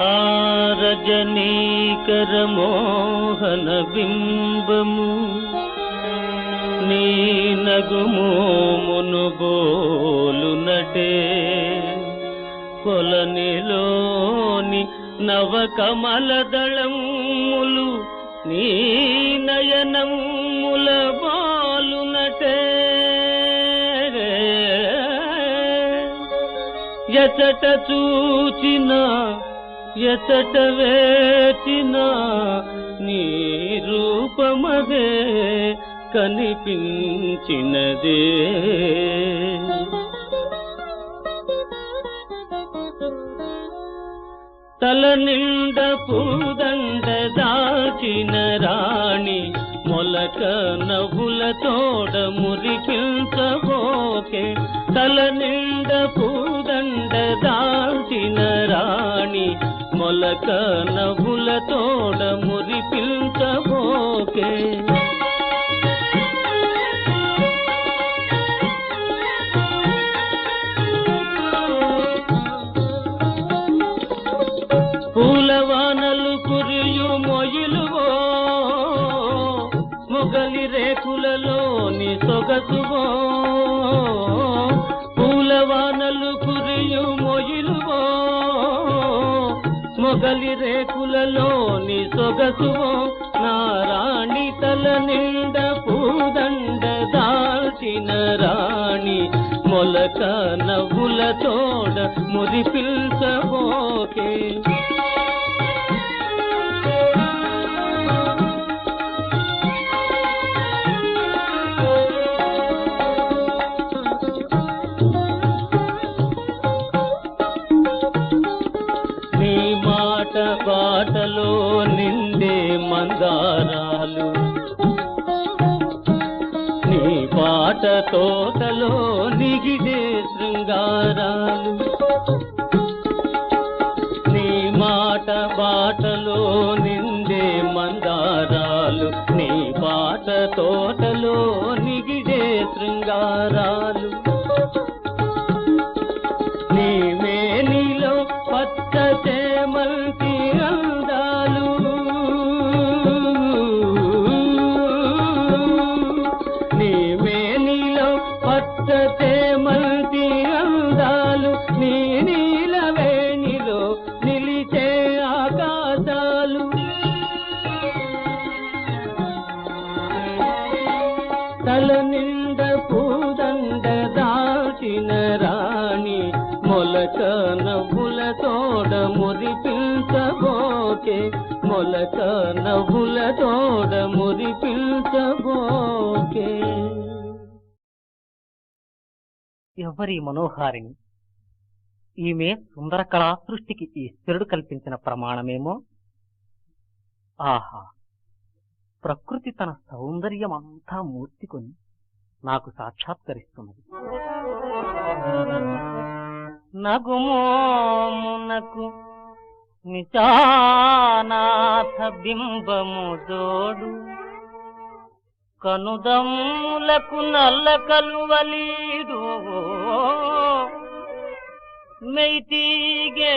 ఆ రజనీకర మోహన బింబము నీ నగుమోమును బోలునటే కొలనిలోని నవకమలదళములు నీ నయనముల బాలునటే ఎచట చూచిన ఎచట వేచిన నీ రూపమదే కనిపించినదే తల నిండ పూదండ దాచిన రాణి మొలక నవ్వుల తోడ మురికించబోకే తల నిండ పూదండ దాచిన రాణి మొలక నవ్వుల తోడ మురికించబోకే పూలవానలు కురియు మొయిలువో మొగలి రేకులలోని సొగసువో పూలవానలు కురియు మొయిలువో మొగలి రేకులలోని సొగసువో నారాణి తల నిండ పూదండ దాల్చిన రాణి మొలక నవ్వుల తోడ మురిపిల్చబోకే బాటలో నిండే మందారాలు నీ పాట తోటలో నిగిడే శృంగారాలు నీ మాట బాటలో నిండే మందారాలు నీ పాట తోటలో నిగిడే శృంగారాలు నీ మేనిలో పచ్చ చేమంతి అందాలు నీ మేనిలో పచ్చ చేమంతి అందాలు నీ నీల వేణిలో నిలిచే ఆకాశాలు తల నిండ పూదండ దాచిన రాణి మొలక నవ్వుల తోడ మురిపిల్చబోకే మొలక నవ్వుల తోడ మురిపిల్చబోకే. ఎవరి మనోహారిణి? ఈమె సుందర కళా సృష్టికి ఈశ్వరుడు కల్పించిన ప్రమాణమేమో. ఆహా, ప్రకృతి తన సౌందర్యమంతా మూర్తికొని నాకు సాక్షాత్కరిస్తున్నది. నగుమోమునకు నిశానాథ బింబము జోడు కనుదమ్ములకు నల్ల కలువలీడు మెయితీగే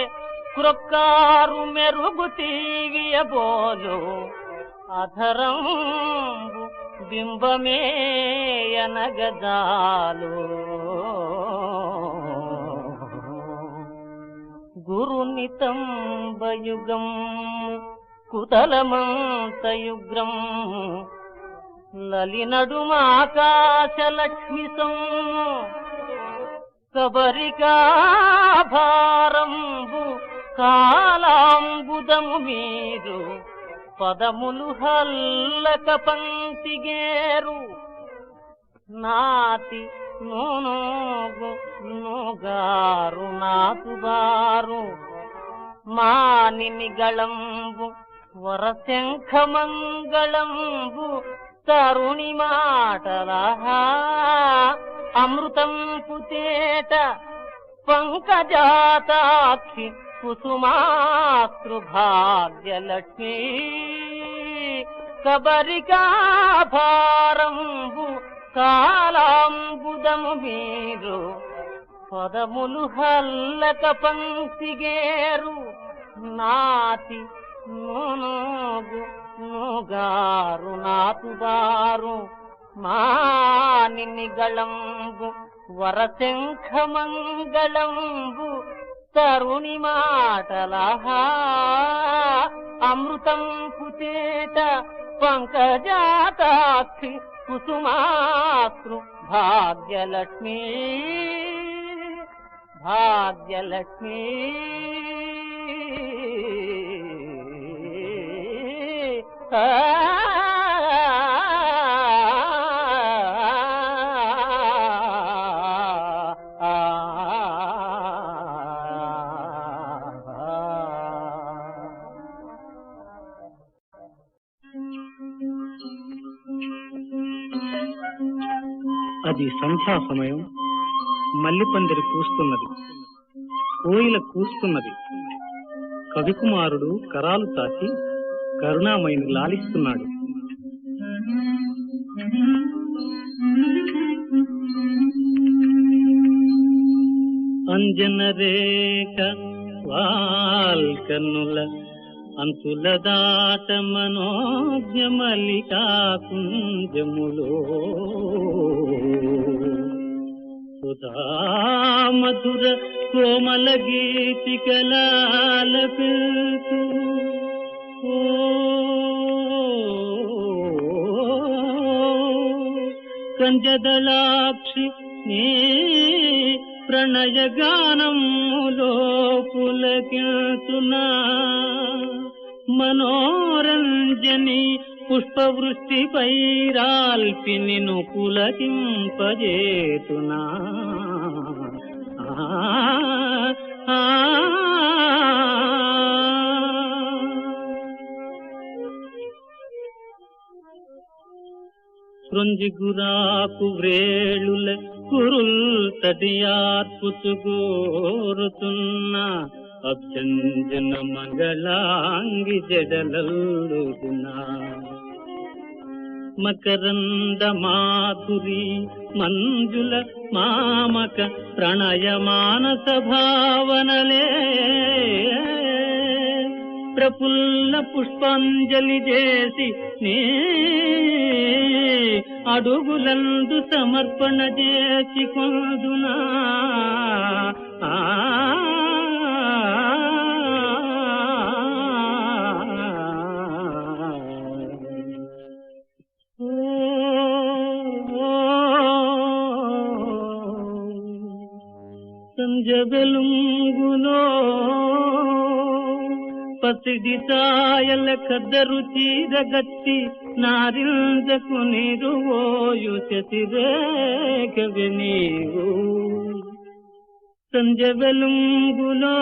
క్రొక్కారు మెరుగు తీవియబోలు అధరంబు బింబమే అనగజాలు గురునితంబయుగం కుతలమంతయుగ్రం లలినడుమాకాశలక్ష్మి కబరికాభారంబు కాలాంబుదము మీరు పదములు హల్లక పంతిగేరు నాతి నూనోగు నూగారు నాతుబారు మానిని గళంబు వరశంఖమంగళంబు తరుణి మాటలహా అమృతం పుతేట పంకజాతాక్షి కుసుమాతృభాగ్యలక్ష్మీ కబరికాభారంబు కాలాంబుదము మీరు పదములు హల్లక పంక్తిగేరు నాతి నూనూగు నూగారు నాతుబారు మానిగళంబు వరశంఖమంగళంబు తరుణి మాటలహా అమృతం పుచేట పంకజాతాక్షి కుసుమాస్తృ భాగ్యలక్ష్మీ భాగ్యలక్ష్మీ అది సంధ్యా సమయం. మల్లిపందిరి కూస్తున్నది, కోయిల కూస్తున్నది. కవికుమారుడు కరాలు తాకి కరుణామయిని లాలిస్తున్నాడు. అంజన రేఖ వాల్కన్నుల అంతుల దాట మనోజ్ఞ మల్లికా కుంజములో సుధా మధుర కోమల గీతికలాలపిల్తూ కంజదళాక్షి నీ ప్రణయ గానములో పులకిల్తునా మనోరంజని పుష్పవృష్టిపై రాల్పి నిన్ను పులకింపజేతునా కృంజిగురాకు వ్రేళుల కురుల్ తడియార్పుతుగోరుతున్న అభ్యంజన మంగళాంగి జడలల్లుదునా మకరంద మాధురి మంజుల మామక ప్రణయ మానస భావనలే ప్రఫుల్ల పుష్పాంజలి చేసి నీ అడుగులందు సమర్పణ చేసి కొందునా సంజ వెలుంగులో పసిడి సాయల కద్దరు చీరగట్టి నారింజకు నిరువోయు శశిరేఖవి నీవు సంజ వెలుంగులో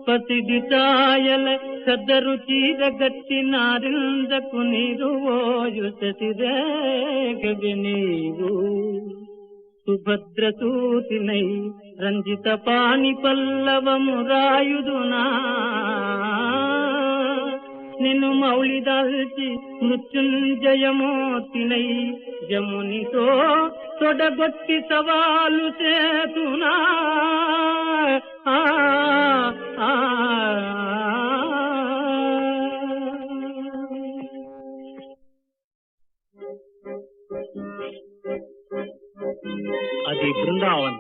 పసిడి సాయల కద్దరు చీరగట్టి నారింజకు నిరువోయు శశిరేఖవి నీవు సుభద్రసూతినై రంజిత పాణి పల్లవము రాయుదునా నిన్ను మౌళిదాల్చి మృత్యుంజయమూర్తినై జమునితో తొడగొట్టి సవాలు చేతునా అది బృందావన్.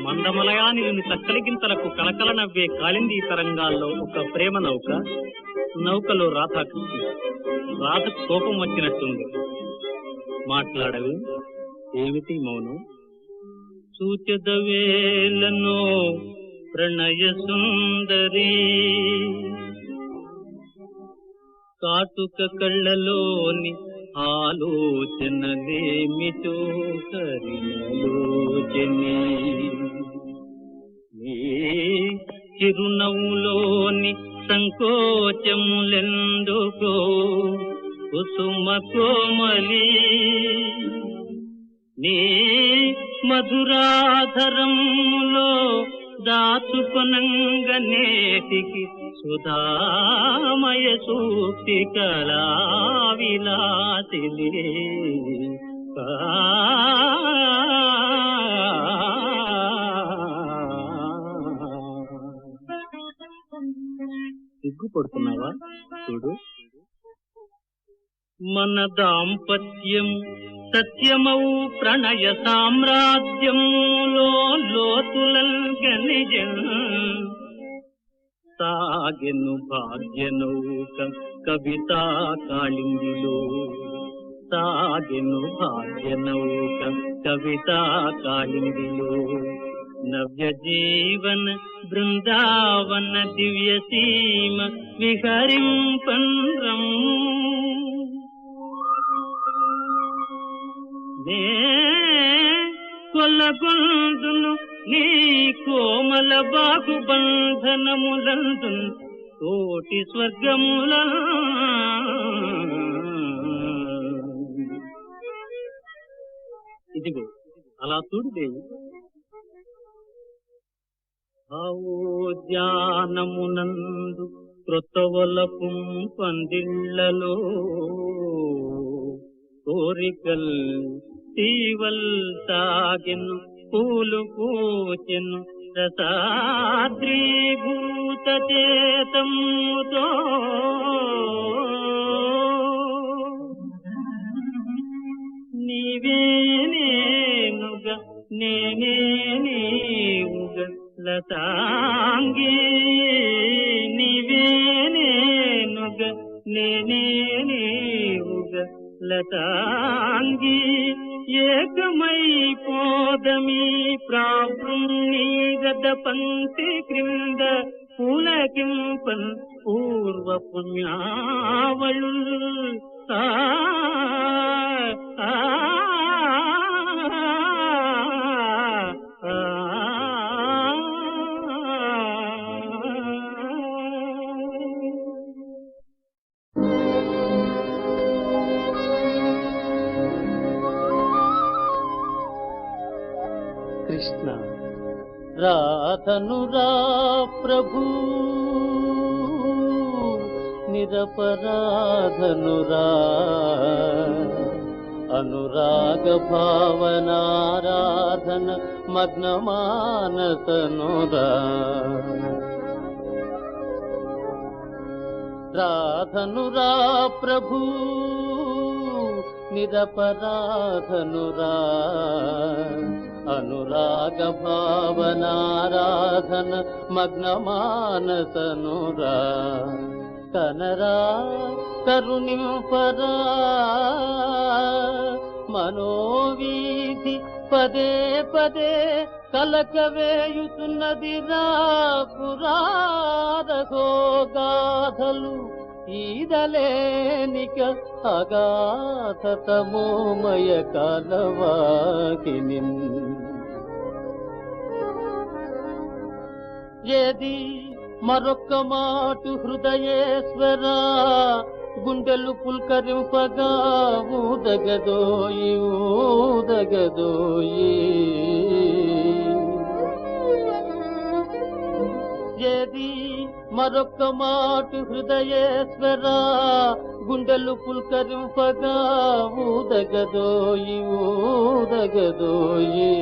మందమలయానిని చక్కలిగింతలకు కలకల నవ్వే కాళిందీ తరంగాల్లో ఒక ప్రేమ నౌక. నౌకలో రాధాకృష్ణ. రాధకు కోపం వచ్చినట్టుంది. మాట్లాడవి ఏమిటి మౌనం? సూచదవేలనో ప్రణయ సుందరి కాటుక కళ్ళలోని ఆలోచనలేమిటో కరిలోచని నీ చిరునవ్వులోని సంకోచములెందుకో కుసుమ కోమలి నీ మధురాధరములో దాచుకొనంగ నేటికి సుధామయ సూక్తి కళా విలాసిలే సిగ్గుపడుతున్నావా? చూడు, మన దాంపత్యం సత్యమౌ ప్రణయ సామ్రాజ్యంలో లోతులల్ గనిజన్ సాగెను భాగ్యనౌక కవితా కాళిందిలో, సాగెను భాగ్యనౌక కవితా కాళిందిలో. నవ్య జీవన బృందావన దివ్య సీమ విహరింపన్రం నే కొల్లగొందును నీ కోమల బాహుబంధనములందున్ కోటి స్వర్గముల. ఇదిగో అలా చూడు దేవి. భావోద్యానమునందు క్రొత్తవలపు పందిళ్లలో కోరికల్ తీవల్ సాగెను పూలు పూచెను రసాద్రీభూత చేతముతో. నీవే నేనుగ నేనే నీవుగ లతాంగి, నీవే నేనుగ నేనే నీవుగ లతాంగి. ఏకమై పోదమీ ప్రావృణ్ణి గద పంక్తి క్రింద పులకింపన్ పూర్వ పుణ్యావళు. కృష్ణ రాధనురా ప్రభు నిరపరాధనురా, అనురాగ భావనారాధన మగ్నమానసనురా. రాధనురా ప్రభు నిరపరాధనురా, అనురాగ భావనారాధన మగ్నమానసనురా. కనరా కరుణింపరా మనోవీధి పదే పదే కలకవేయుతున్నదిరా పురారఘోగాథలు. ఈదలేనిక అగాధతమోమయ కాలవాకిని. ఏది మరొక్క మాటు హృదయేశ్వర గుండెలు పుల్కరింపగా ఊదగదోయి ఊదగదోయి. ఏది మరొక్క మాటు హృదయేశ్వర గుండెలు పుల్కరింపగా ఊదగదోయి ఊదగదోయి.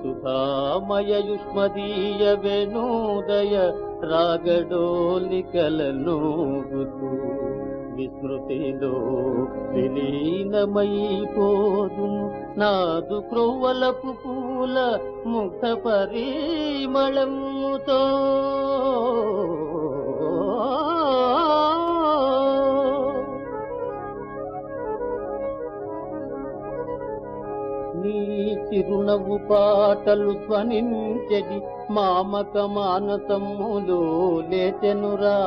సుధామయ యుష్మదీయ వేణోదయ రాగడోలికలనూగుతూ విస్మృతిలో విలీనమైపోదును నాదు క్రొవ్వలపు పూల ముగ్ధ పరిమళముతో. నీ చిరునవ్వు పాటలు ధ్వనించెడి మామక మానసములో లేచెనురా.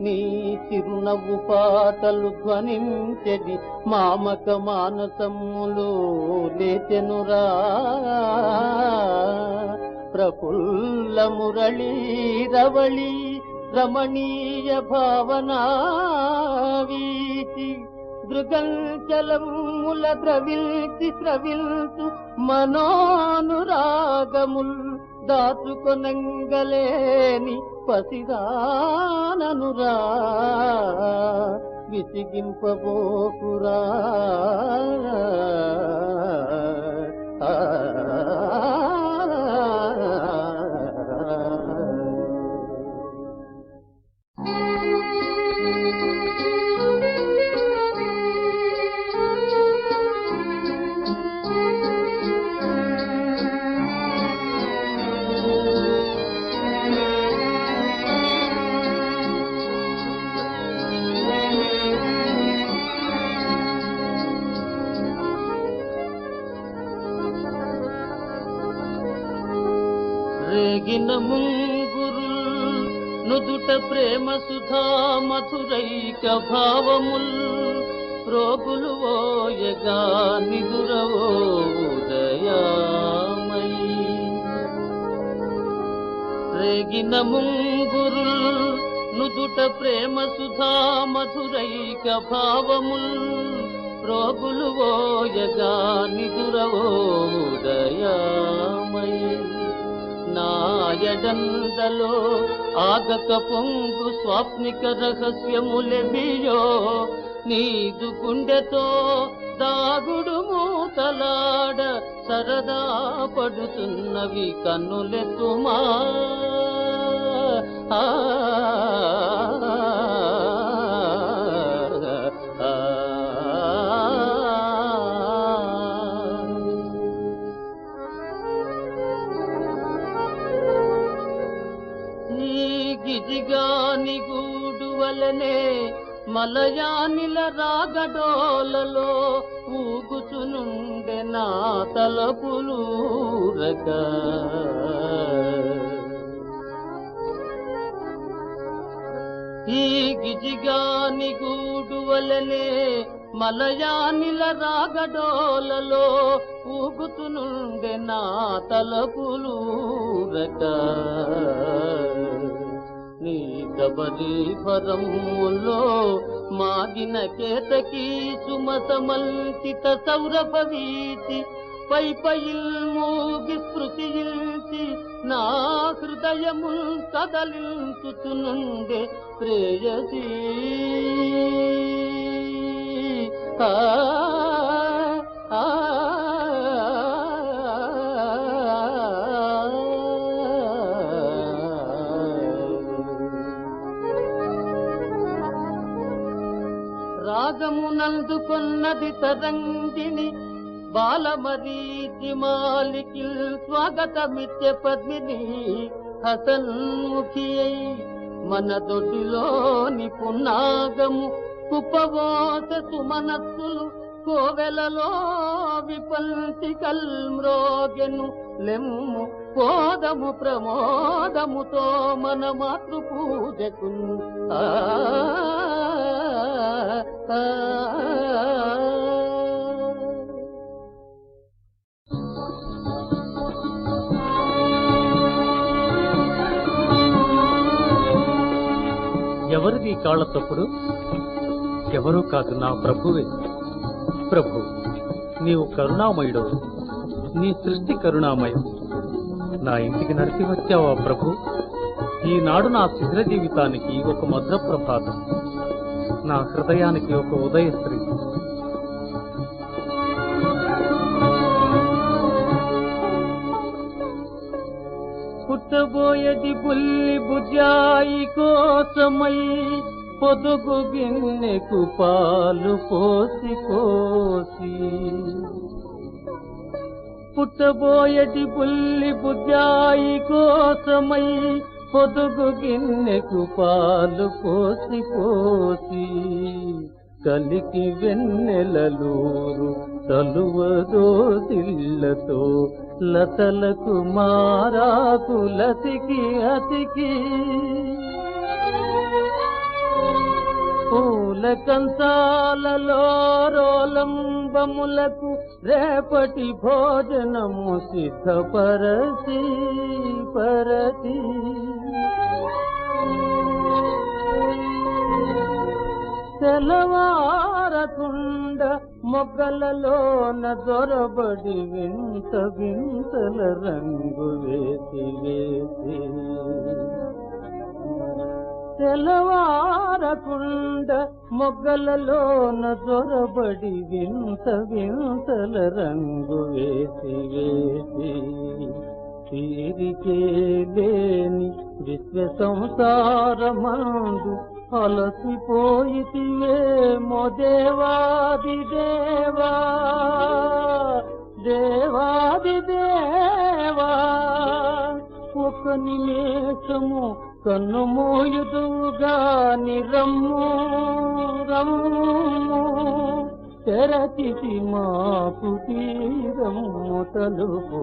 నీ చిరునవ్వు పాటలు ధ్వనించెడి మామక మానసములో లేచెనురా. ప్రఫుల్ల మురళీ రవళి రమణీయ భావనా వీచి దృగంచలముల ద్రవిల్చి స్రవిల్చు మనోనురాగముల్ దాచుకొనంగలేని పసిదాననురా. విసిగింపబోకురా ఆ రేగిన ముంగురుల్ నుదుట ప్రేమ సుధా మధురైక భావముల్ రోగులు ఓయగా నిదురవో ఉదయామై. రేగిన ముంగురుల్ నుదుట ప్రేమ సుధా మధురైక భావముల్ రోగులు ఓయగా నిదురవో ఉదయామై. నాయడందలో ఆగక పొంగు స్వాప్నిక రహస్యములెవియో నీదు గుండెతో దాగుడు మూతలాడ సరదా పడుతున్నవి కన్నులెత్తుమా. గిజిగాని గూడు వలనే మలయానిల రాగడోలలో ఊగుచునుండె నా తలపులూరక. ఈ గిజిగాని గూడు వలనే మలయానిల రాగడోలలో ఊగుచునుండె నా తలపులూరక. నీ కబరీఫరములో మాగిన కేతకీ సుమతమల్కిత సౌరభ వీచి పై పైల్ మూగి స్పృశించి నా హృదయము కదలించుచునుండే ప్రేయసీ. రాగమునందుకొన్నది తరంగిణి బాలమరీచి మాలికిల్ స్వాగతమిత్య పద్మిని హసన్ముఖి అయి మన దొడ్డిలోని పున్నాగము కుప్పవోస సుమనస్సులు కోవెలలో విపంచి కల్మ్రోగెను. లెమ్ము పోదము ప్రమోదముతో మన మాతృ పూజకు. ఎవరిది కాళ్ళ తప్పుడు? ఎవరూ కాదు, నా ప్రభువే. ప్రభు, నీవు కరుణామయుడు, నీ సృష్టి కరుణామయం. నా ఇంటికి నడిచి వచ్చావా ప్రభు? ఈనాడు నా శిథిర జీవితానికి ఒక మధుర ప్రభాతం, నా హృదయానికి ఒక ఉదయశ్రీ. పుట్టబోయటి పుల్లి బుజాయి కోసమై పొదుగు గిన్నెకు పాలు పోసి పోసి. పుట్టబోయటి పుల్లి బుజాయి కోసమై పొదుగు గిన్నెకు పాలు పోసి పోసి. కలికి వెన్నెలలూరు తలువదో సిల్లతో లతలకు మారాకు లతికి అతికి. పూల కంచాలలో రోలంబములకు రేపటి భోజనము సిద్ధపరచి పరచి. తెలవారకుండ మొగ్గలలోన దొరబడి వింత వింతల రంగు వేసి వేసి. తెలవారకుండ మొగ్గలలోన దొరబడి వింత వింతల రంగు వేసి వేసి. తీరికే లేని విశ్వ సంసారమందు అలసిపోయితివేమో దేవాది దేవా దేవాది దేవా. ఒక నిమేషము కన్నుమోయుదుగాని రమ్ము రమ్ము. తెరచితి మా కుటీరము తలుపు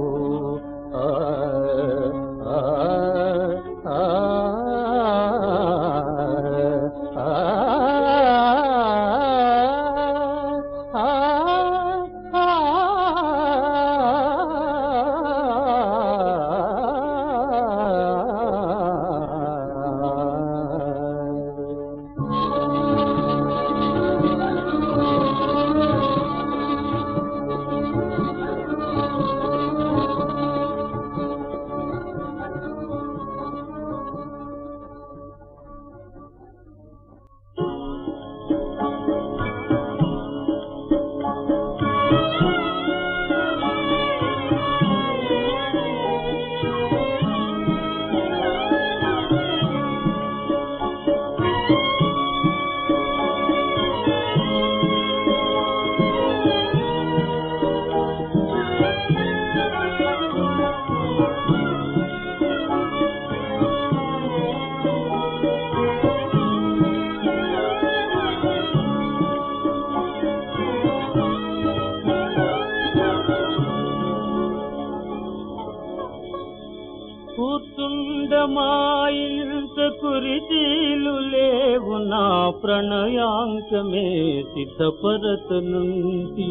కూర్చుండమాయింత కురిచీలు లేవు నా ప్రణయాంకమే సిద్ధపరతనుంటి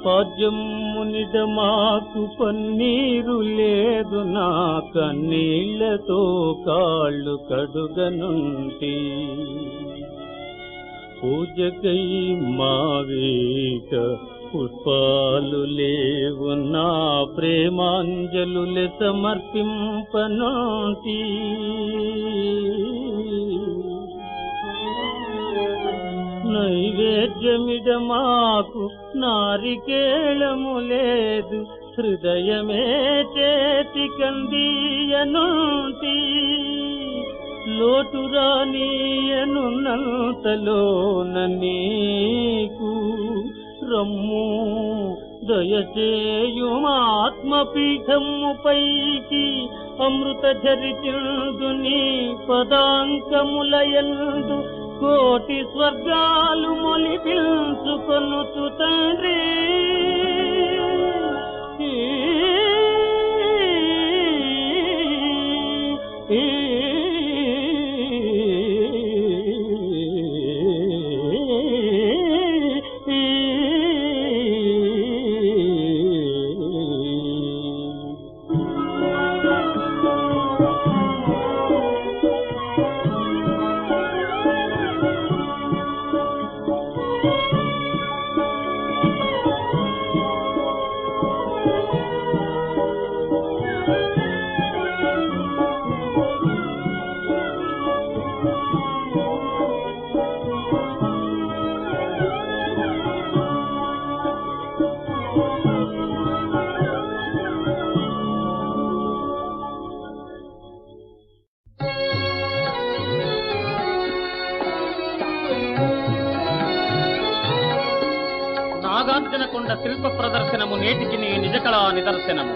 పాద్యమునిడ మాకు పన్నీరు లేదు నా కన్నీళ్లతో కాళ్ళు కడుగనుంటి పూజకై మావేట పుష్పాలు లేవు నా ప్రేమాంజలులే సమర్పింపనోటి నైవేద్యమిడ మాకు నారికేళము లేదు హృదయమే చేతికందీయనోటి లోటురానీయనున్నంతలోన నీకు రమ్ము దయచేయుమాత్మపీఠము పైకి అమృత ఝరితిందు నీ పదాంకములయందు కోటి స్వర్గాలు మొలిపించుకొనుచు తండ్రి నాగార్జునకొండ శిల్ప ప్రదర్శనము నేటికి నీ నిజకళా నిదర్శనము.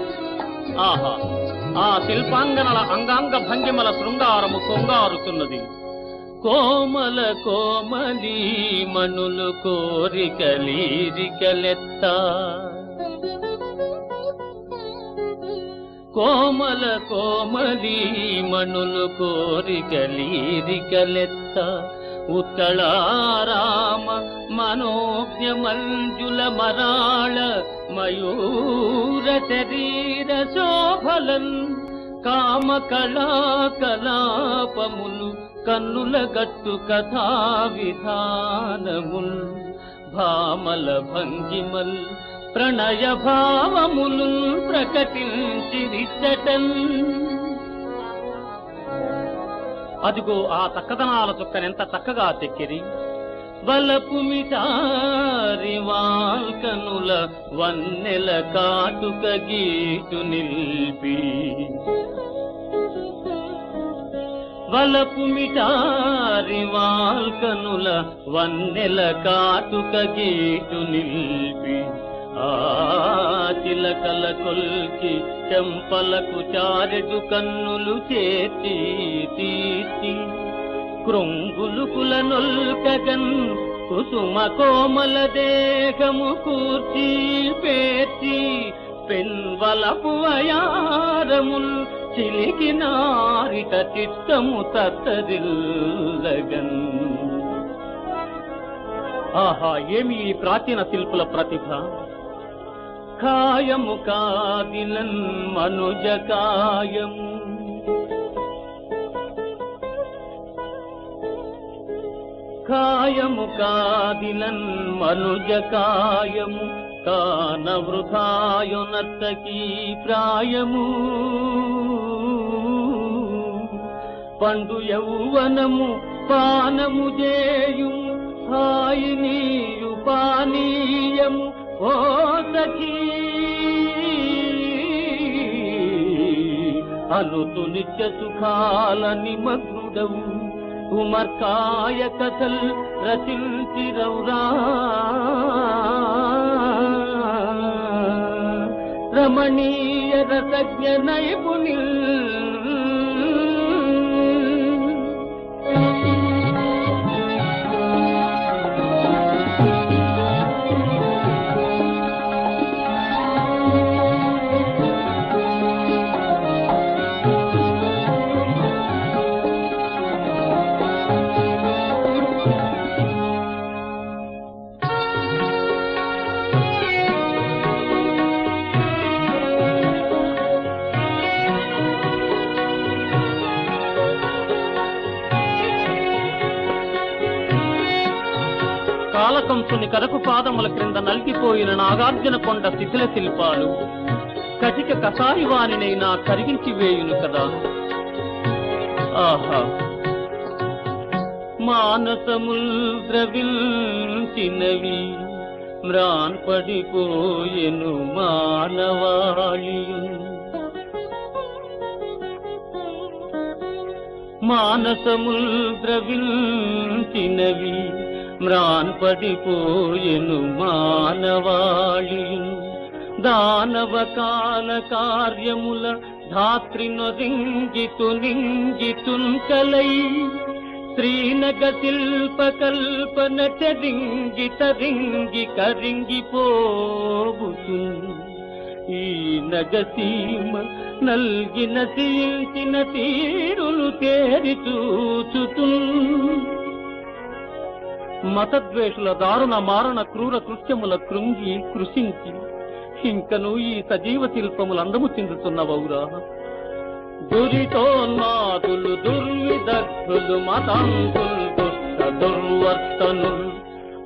ఆహా, ఆ శిల్పాంగనల అంగాంగ భంగిమల శృంగారము కొంగారుతున్నది. కోమల కోమలి మనులు కోరికలీరికలెత్త, కోమల కోమలి మనులు కోరికలీరికలెత్త, ఉత్తళారామ మనోజ్ఞ మంజుల మరాళ మయూర శరీర శోభలన్ కామ కళా కలాపములు కన్నుల గట్టు కథా విధానముల్ భామల భంగిమల్ ప్రణయ భావములు ప్రకటించిరిచ్చటన్. అదిగో ఆ చక్కదనాల చుక్కనెంత చక్కగా చెక్కిరి. వలపు మిటారి వాల్కనుల వన్నెల కాటుక గీటు నిల్పి, వలపు మిటారి వాల్కనుల వన్నెల కాటుక గీటు నిల్పి, ఆ చిలకల కొల్కి చెంపలకు చారెడు కన్నులు చేర్చి తీర్చి, కృంగులు కులనొల్కగన్ కుసుమ కోమల దేహము కూర్చి పేర్చి పెన్వలపు అయారముల్ చిలికినారిట చిత్తము తత్తరిల్లగన్. ఆహా, ఏమి ఈ ప్రాచీన శిల్పుల ప్రతిభ! కాయము కాదిలన్ మనుజ కాయము, కాయము కాదిలన్ మనుజ కాయము, కాన వృథాయునర్తకీ ప్రాయము. పండు యౌవనము పానము చేయుము, హాయినీయు పానీయము ఓ సఖీ. అనుతు నిత్య సుఖాల నిమగ్నుడవు, ఉమర్కాయ కథల్ రచించిరౌరా. రమణీయ రసజ్ఞ నైపుణ్యుల్. కాలకంసుని కరకు పాదముల క్రింద నలిగిపోయిన నాగార్జున కొండ శిథిల శిల్పాలు కటిక కసాయివానినైనా కరిగించి వేయును కదా. ఆహా, మానసముల్ ద్రవించినవి మ్రాన్ పడిపోయెను మానవాళియున్. మానసముల్ ద్రవించినవి మ్రాన్ పడిపోయెను మానవాళియున్. దానవ కాల కార్యముల ధాత్రి నొరింగితు నింగితున్ కలై, శ్రీనగ శిల్ప కల్పన చరింగి తరింగి కరింగిపోబుతు. ఈ నగసీమ నల్గిన తీల్చిన తీరులు తేరి చూచుతు. మతద్వేషుల దారుణ మారణ క్రూర కృత్యముల కృంగి కృషించి ఇంకను ఈ సజీవ శిల్పములు అందము చెందుతున్నవౌరా. దురితోన్మాదులు దుర్విదగ్ధులు మతాంతులు దుష్ట దుర్వర్తనులు,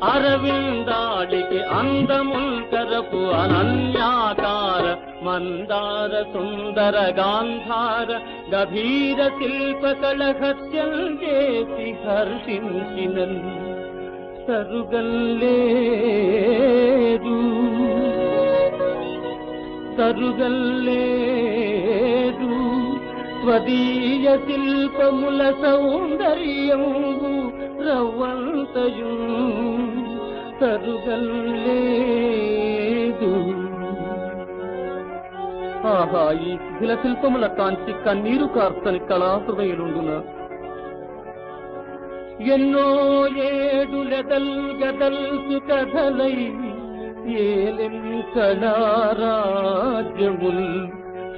అరవిందాడికి అందముల్ కరపు అనన్యాకార మందార సుందర గాంధార గభీర శిల్ప కళహత్యం చేసి హర్షించినన్. తరుగల్లేదు తరుగల్లేదు స్వదీయ శిల్పముల సౌందర్యంబు రవ్వంతయు. తరుగల్లేదు. ఆహా, ఈ శిథిల శిల్పముల కాంచి కన్నీరు కార్తని కళాహృదయులుండున. ఎన్నో ఏడులెదల్ గదల్సు కథలై ఏలెం కళారాజ్యముల్,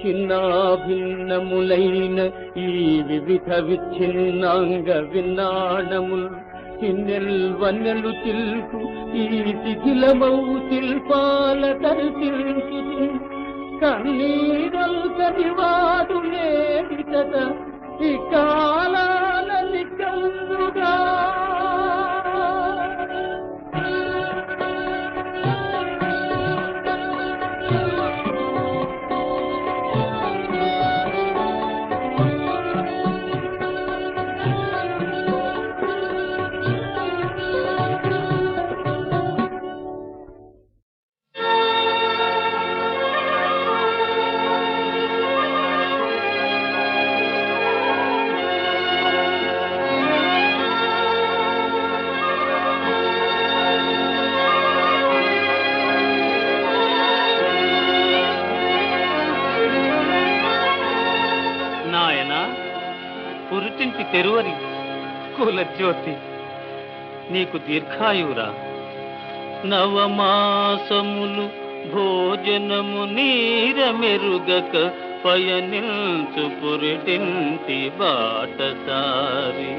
చిన్నాభిన్నములైన ఈ వివిధ విచ్ఛిన్నాంగ విన్నాణముల్. చిన్నెల్ వన్నెలు చిల్పు ఈ శిథిలమౌ శిల్పాల దర్శించు. కన్నీరల్కని వాడు లేడి కదా ఈ కాలాల నికల్లుగా. పురుటింటి తెరువరి కుల జ్యోతి నీకు దీర్ఘాయురా. నవమాసములు భోజనము నీర మెరుగక పయనించు పురిటింటి బాటసారి.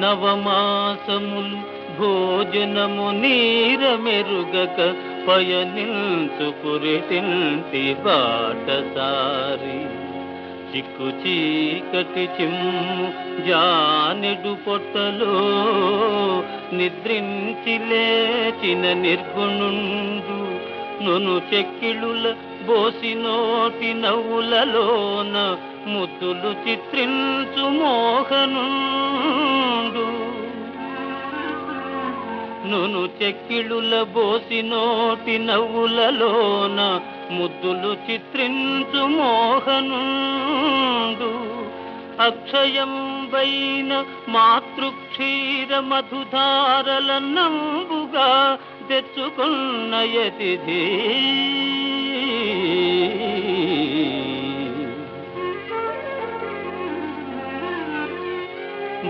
నవమాసములు భోజనము నీర మెరుగక పయనించు పురిటింటి బాటసారి. చిక్కు చీకటి చిమ్ము జానెడు పొట్టలో నిద్రించి లేచిన నిర్గుణుండు నును చెక్కిళుల బోసినోటి నవ్వులలోన ముద్దులు చిత్రించు మోహనుండు. నును చెక్కిళుల బోసినోటి నవ్వులలోన ముద్దులు చిత్రించు మోహనుండు. అక్షయం వైన మాతృక్షీర మధుధారల నంబుగా తెచ్చుకున్న యతిథి.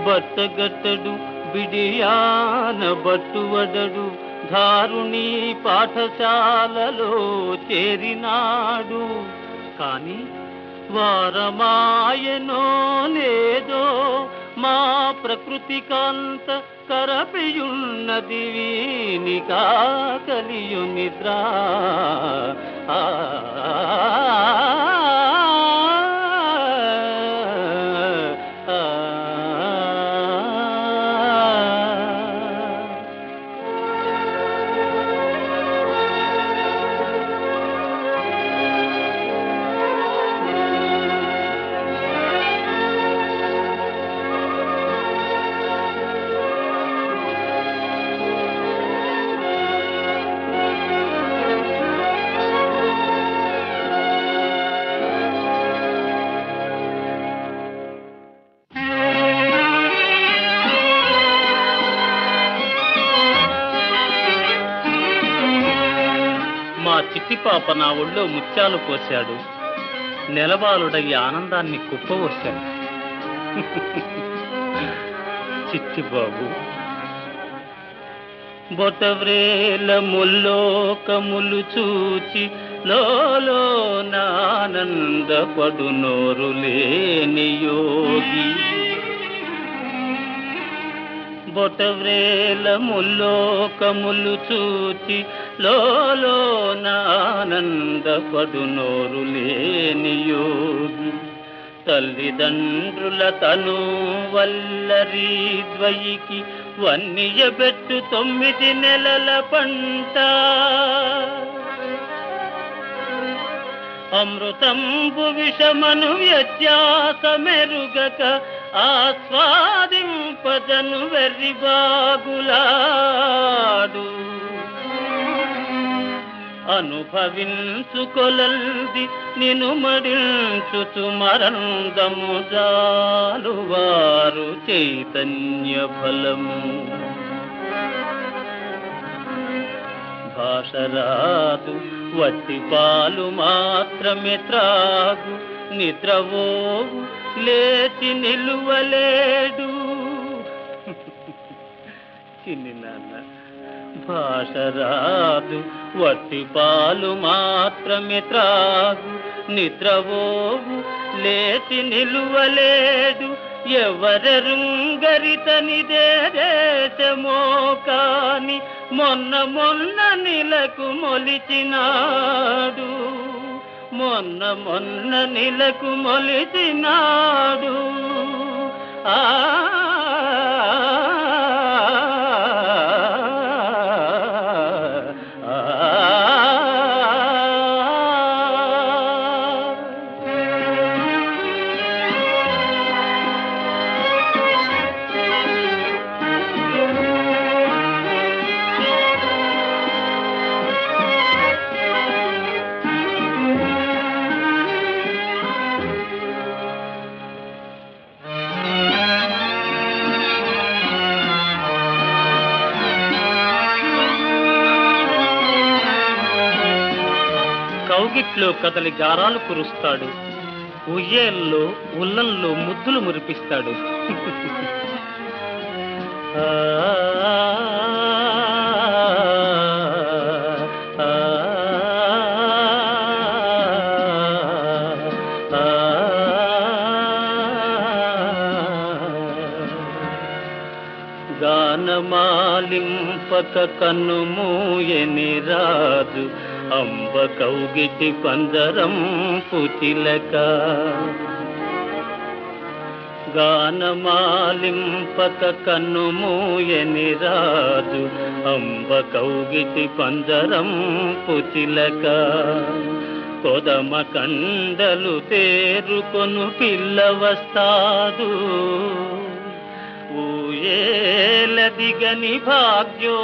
బట్టగట్టడు బిడియాన బట్టువడడు ధారుణి పాఠశాలలో చేరినాడు. కాని వారమాయనో లేదో మా ప్రకృతి కాంత కరపియున్నది వీనికా కలియు నిద్ర. చిట్టి పాప నా ఒళ్ళో ముత్యాలు పోశాడు. నెలబాలుడయ్యి ఆనందాన్ని కుప్పవచ్చాడు. చిట్టి బాబు బొటవ్రేల ముల్లోకములు చూచి లోనానందపడు నోరు లేని యోగి. బొటవ్రేల ముల్లోకములు చూచి లోనానందపడు నోరు లేని యోగి. తల్లిదండ్రుల తను వల్లరి ద్వయికి వన్నియబెట్టు 9 నెలల పంట. అమృతంబు విషమను వ్యత్యాస మెరుగక ఆస్వాదింపదను వెర్రిబాగులాడు. అనుభవించుకొలల్ది నిను మడించుచు మరందము జాలువారు చైతన్య ఫలము. భాషరాదు వట్టి పాలు మాత్రమే త్రాగు, నిద్రవోవు లేచి నిలువలేడు. చిన్ని నాన్న భాషరాదు వట్టి పాలు మాత్రమే త్రాగు, నిద్రవోవు లేచి నిలువలేడు. ఎవరెరుంగరితనిదే దేశమో కాని మొన్న నిలకు మొలిచినాడు. మొన్న నిలకు మొలిచినాడు. ఆ కౌగిట్లో కదలి గారాలు కురుస్తాడు. ఉయ్యేల్లో ఉల్లంలో ముద్దులు మురిపిస్తాడు. గానమాలింపక కన్నుమూయని రాజు అంబ కౌగిటి పందరం పుచిలక. గానమాలింపక కన్నుమూయని రాజు అంబ కౌగిటి పందరం పుచిలక. కొదమ కండలు తేరుకొను పిల్ల వస్తాదు ఊయేల దిగని భాగ్యోన్నతుండు.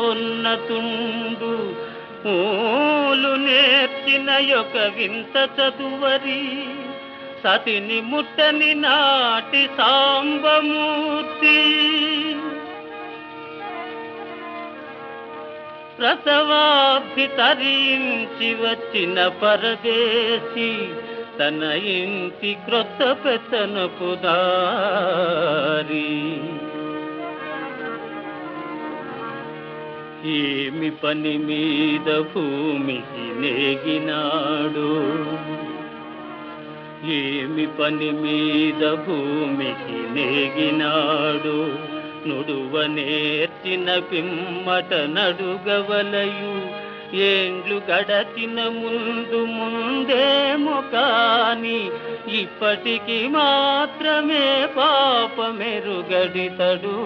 ఊలు నేర్చిన యొక్క వింత చదువరి సతిని ముట్టని నాటి సాంబమూర్తి. ప్రసవాభి తరించి వచ్చిన పరదేశి తన ఇంటి క్రొత్త పెత్తనపు దారి. ఏమి పని మీద భూమికి నేగినాడు, ఏమి పని మీద భూమికి నేగినాడు. నుడువ నేర్చిన పిమ్మట నడుగవలయు ఏండ్లు గడచిన ముందు ముందేమో కాని ఇప్పటికి మాత్రమే పాపమెరుగడితడు.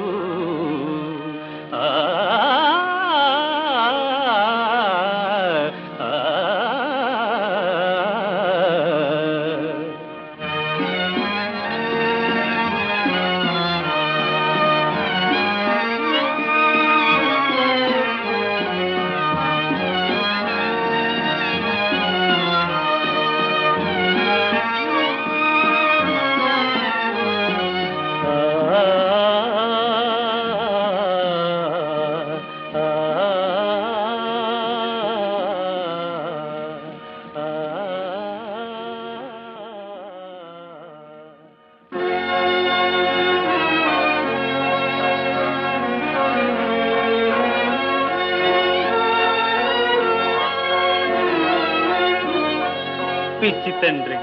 పిచ్చి తండ్రి,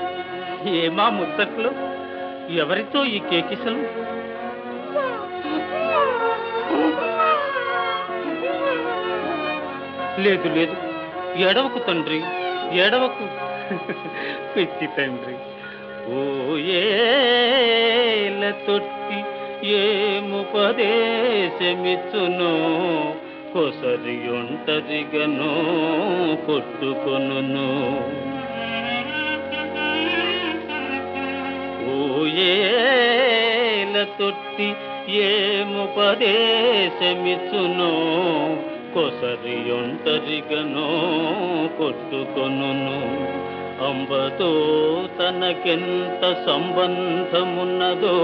ఏమా ముత్తకులు, ఎవరితో ఈ కేకిసలు? లేదు లేదు, ఎడవకు తండ్రి, ఎడవకు. పిచ్చి తండ్రి, ఓ ఏల తొట్టి ఏముపదేశమిచ్చునో కొసరి ఒంటరిగనో కొట్టుకొనును. ఏల తొట్టి ఏముపదేశమిచ్చునో కొసరి ఒంటరిగనో కొట్టుకొనును. అంబతో తనకెంత సంబంధమున్నదో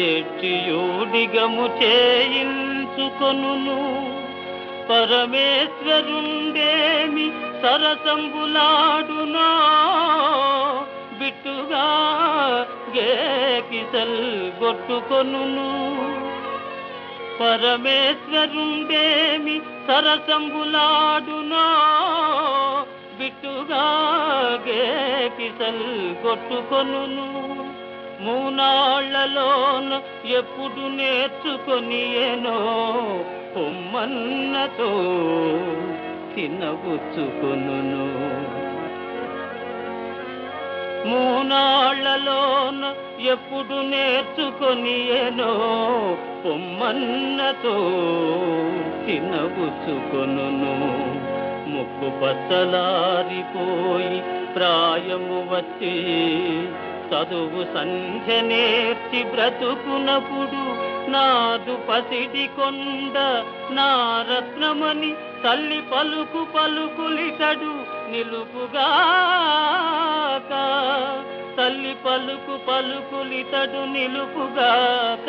ఏటియోడిగము చేయించుకొనును. పరమేశ్వరుండేమి సరసంబులాడునో బిట్టుగా గేకిసల్ గొట్టుకొనును. పరమేశ్వరుండేమి సరసంబులాడునో బిట్టుగా గేకిసల్ గొట్టుకొనును. మూనాళ్లలోన ఎప్పుడు నేర్చుకొనియేనో పొమ్మన్నతో తినబుచ్చుకొనును. మూనాళ్లలోన ఎప్పుడు నేర్చుకొనియేనో పొమ్మన్నతో తినబుచ్చుకొనును. ముక్కు పచ్చలారిపోయి ప్రాయము వచ్చి చదువు సంధ్య నేర్చి బ్రతుకునప్పుడు నాదు పసిడి కొండ నా రత్నమని తల్లి పలుకు పలుకులితడు నిలుపుగాక. తల్లి పలుకు పలుకులితడు నిలుపుగాక.